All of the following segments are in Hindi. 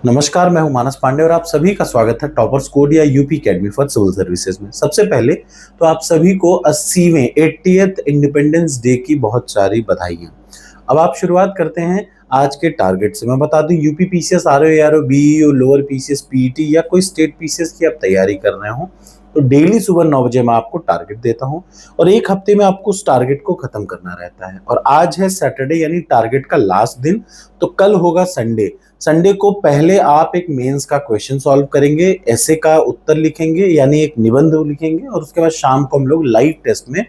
नमस्कार, मैं हूं मानस पांडे और आप सभी का स्वागत है टॉपर्स कोड या UP academy for civil services में। सबसे पहले तो आप सभी को 80वें 80th इंडिपेंडेंस डे की बहुत सारी बधाइयां। अब आप शुरुआत करते हैं आज के टारगेट से। मैं बता दूं, UP PCS, RO, RO, BEO, lower PCS, PET या कोई स्टेट पीसीएस की आप तैयारी कर रहे हो तो डेली सुबह 9 बजे मैं आपको टारगेट देता हूं और एक हफ्ते में आपको उस टारगेट को खत्म करना रहता है। और आज है सैटरडे यानी टारगेट का लास्ट दिन, तो कल होगा संडे। संडे को पहले आप एक मेंस का क्वेश्चन सॉल्व करेंगे, ऐसे का उत्तर लिखेंगे यानी एक निबंध लिखेंगे और उसके बाद शाम को हम लोग लाइव टेस्ट में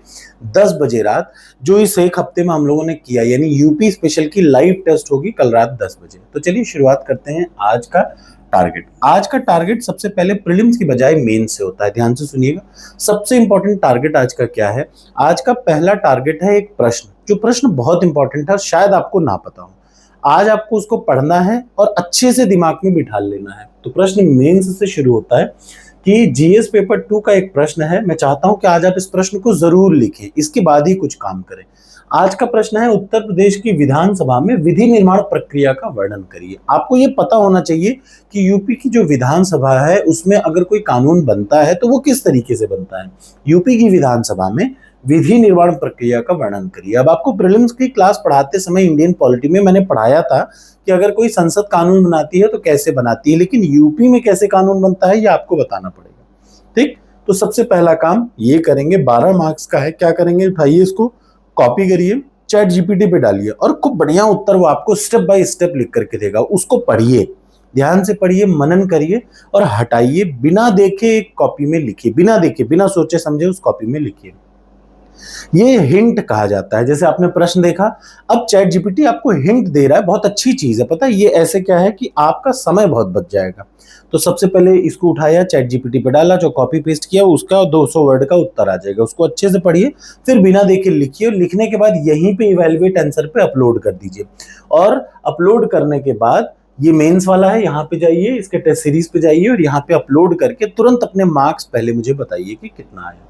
10 बजे रात, जो इस एक हफ्ते में हम लोगों ने किया यानी यूपी स्पेशल की लाइव टेस्ट होगी कल रात 10 बजे। तो चलिए शुरुआत करते हैं आज का टारगेट। आज का टारगेट सबसे पहले प्रीलिम्स की बजाय मेंस से होता है, ध्यान से सुनिएगा। सबसे इंपॉर्टेंट टारगेट आज का क्या है? आज का पहला टारगेट है एक प्रश्न, जो प्रश्न बहुत इंपॉर्टेंट है, शायद आपको ना पता हो। आज आपको उसको पढ़ना है और अच्छे से दिमाग में बिठा लेना है। तो प्रश्न मेंस से शुरू होता है कि जीएस पेपर 2 का एक प्रश्न है। मैं चाहता हूं कि आज आप इस प्रश्न को जरूर लिखें, इसके बाद ही कुछ काम करें। आज का प्रश्न है, उत्तर प्रदेश की विधानसभा में विधि निर्माण प्रक्रिया का वर्णन करिए। आपको ये पता होना चाहिए कि यूपी की जो विधानसभा है उसमें अगर कोई कानून बनता है तो वो किस तरीके से बनता है। यूपी की विधानसभा में विधि निर्माण प्रक्रिया का वर्णन करिए। अब आपको प्रीलिम्स की क्लास पढ़ाते समय इंडियन पॉलिटी में मैंने पढ़ाया था कि अगर कोई संसद कानून बनाती है तो कैसे बनाती है, लेकिन यूपी में कैसे कानून बनता है ये आपको बताना पड़ेगा। ठीक, तो सबसे पहला काम ये करेंगे, 12 मार्क्स का है। क्या करेंगे? उठाइए इसको, कॉपी करिए, चैट जीपीटी पे डालिए और खूब बढ़िया उत्तर वो आपको स्टेप बाय स्टेप लिख करके देगा। उसको पढ़िए, ध्यान से पढ़िए, मनन करिए और हटाइए, बिना देखे एक कॉपी में लिखिए, बिना देखे बिना सोचे समझे उस कॉपी में लिखिए। ये हिंट कहा जाता है। जैसे आपने प्रश्न देखा, अब चैट जीपीटी आपको हिंट दे रहा है, बहुत अच्छी चीज है। पता है ये ऐसे क्या है कि आपका समय बहुत बच जाएगा। तो सबसे पहले इसको उठाया, चैट जीपीटी पे डाला, जो कॉपी पेस्ट किया उसका 200 वर्ड का उत्तर आ जाएगा। उसको अच्छे से पढ़िए, फिर बिना देखे लिखिए और लिखने के बाद यहीं पे इवैल्यूएट आंसर पे अपलोड कर दीजिए। और अपलोड करने के बाद ये मेंस वाला है, यहाँ पे जाइए, इसके टेस्ट सीरीज पे जाइए और यहाँ पे अपलोड करके तुरंत अपने मार्क्स पहले मुझे बताइए कि कितना आया।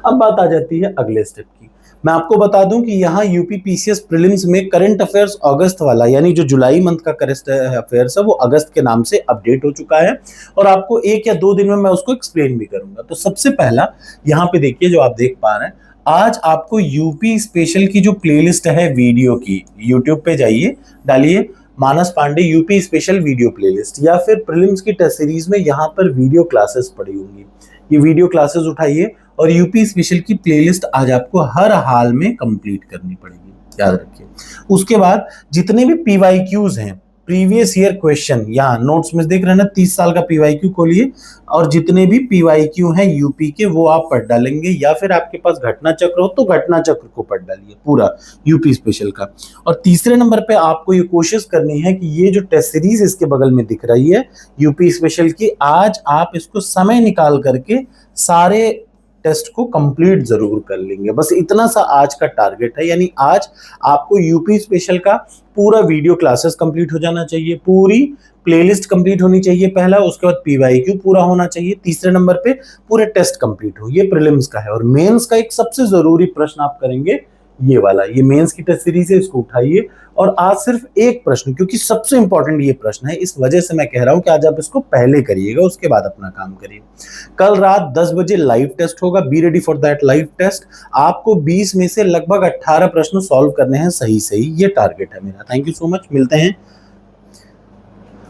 अब बात आ जाती है अगले स्टेप की। मैं आपको बता दूं कि यहाँ यूपी पीसीएस प्रीलिम्स में करंट अफेयर्स अगस्त वाला यानी जो जुलाई मंथ का करंट अफेयर्स है वो अगस्त के नाम से अपडेट हो चुका है और आपको 1 या 2 दिन में मैं उसको एक्सप्लेन भी करूंगा। तो सबसे पहला यहाँ पे देखिए, जो आप देख पा रहे हैं, आज आपको यूपी स्पेशल की जो प्लेलिस्ट है वीडियो की, यूट्यूब पे जाइए, डालिए Manas Pandey UP special video playlist, या फिर प्रीलिम्स की टेस्ट सीरीज में यहाँ पर वीडियो क्लासेस पड़ी होंगी। ये वीडियो क्लासेस उठाइए और यूपी स्पेशल की प्लेलिस्ट आज आपको हर हाल में कंप्लीट करनी पड़ेगी, याद रखिए। उसके बाद जितने भी पीवाईक्यूज हैं, प्रीवियस ईयर क्वेश्चन, यहाँ नोट्स में देख रहे हैं ना, 30 साल का पीवाईक्यू खोलिए और जितने भी पीवाईक्यू हैं यूपी के वो आप पढ़ डालेंगे, या फिर आपके पास घटना चक्र हो तो घटना चक्र को पढ़ डालिए पूरा यूपी स्पेशल का। और तीसरे नंबर पे आपको ये कोशिश करनी है कि ये जो टेस्ट सीरीज इसके बगल में दिख रही है यूपी स्पेशल की, आज आप इसको समय निकाल करके सारे टेस्ट को कंप्लीट जरूर कर लेंगे। बस इतना सा आज का टारगेट है, यानी आज आपको यूपी स्पेशल का पूरा वीडियो क्लासेस कंप्लीट हो जाना चाहिए, पूरी प्लेलिस्ट कंप्लीट होनी चाहिए पहला, उसके बाद पीवाईक्यू पूरा होना चाहिए, तीसरे नंबर पे पूरे टेस्ट कंप्लीट हो। ये प्रीलिम्स का है। और मेंस का एक सबसे जरूरी प्रश्न आप करेंगे ये वाला, ये मेंस की टेस्ट सीरीज है, इसको उठाइए और आज सिर्फ एक प्रश्न, क्योंकि सबसे इंपॉर्टेंट ये प्रश्न है, इस वजह से मैं कह रहा हूं कि आज आप इसको पहले करिएगा, उसके बाद अपना काम करिए। कल रात 10 बजे लाइव टेस्ट होगा, be ready for that live test. आपको 20 में से लगभग 18 प्रश्न सॉल्व करने हैं सही सही, ये टारगेट है मेरा। थैंक यू सो मच, मिलते हैं